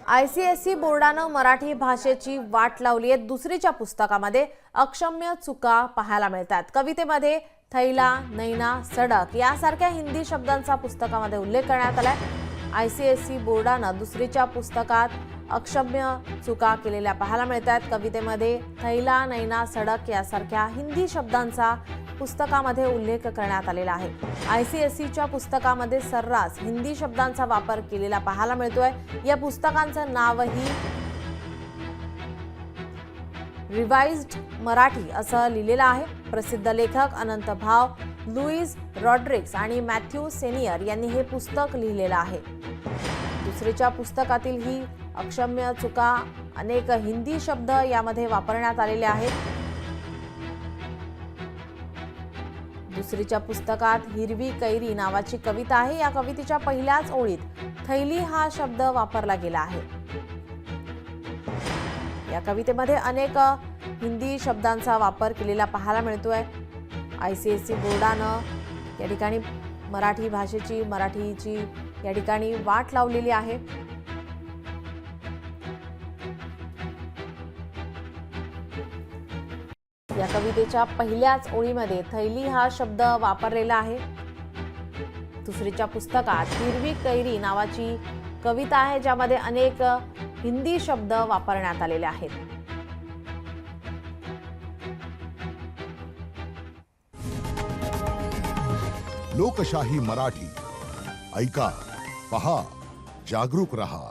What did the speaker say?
ICSE बोर्डानं मराठी भाषेची वाट लावली आहे। दुसरीच्या पुस्तकामध्ये अक्षम्य चुका पाहायला मिळतात। कवितेमध्ये थैला, नैना, सडक यासारख्या हिंदी शब्दांचा पुस्तकामध्ये उल्लेख करण्यात आलाय। ICSE बोर्डानं दुसरीच्या पुस्तकात अक्षम्य चुका केलेल्या पाहायला मिळतात। कवितेमध्ये थैला, नैना, सडक यासारख्या हिंदी शब्दांचा पुस्तकामध्ये उल्लेख करण्यात आलेला आहे। ICSEच्या पुस्तकामध्ये सर्रास हिंदी शब्दांचा वापर केलेला पाहायला मिळतोय। या पुस्तकांचं नावही रिवाइज्ड मराठी असं लिहिलेलं आहे। प्रसिद्ध लेखक अनंत भाव, लुईस रॉड्रिग्स आणि मॅथ्यू सेनियर यांनी हे पुस्तक लिहिलेलं आहे। दुसरीच्या पुस्तकातील ही अक्षम्य चुका अनेक हिंदी शब्द यामध्ये वापरण्यात आलेले आहेत। दुसरीच्या पुस्तकात हिरवी कैरी नावाची कविता आहे। या कवितेच्या पहिल्याच ओळीत थैली हा शब्द वापरला गेला आहे। या कवितेमध्ये अनेक हिंदी शब्दांचा वापर केलेला पाहायला मिळतोय। ICSE बोर्डानं या ठिकाणी मराठीची या ठिकाणी वाट लावलेली आहे। या कवितेच्या पहिल्याच ओळीमध्ये थैली हा शब्द वापरलेला आहे। दुसरीच्या पुस्तकात हिरवी कैरी नावाची कविता आहे, ज्यामध्ये अनेक हिंदी शब्द वापरण्यात आलेले आहेत। लोकशाही मराठी ऐका, पहा, जागरूक रहा।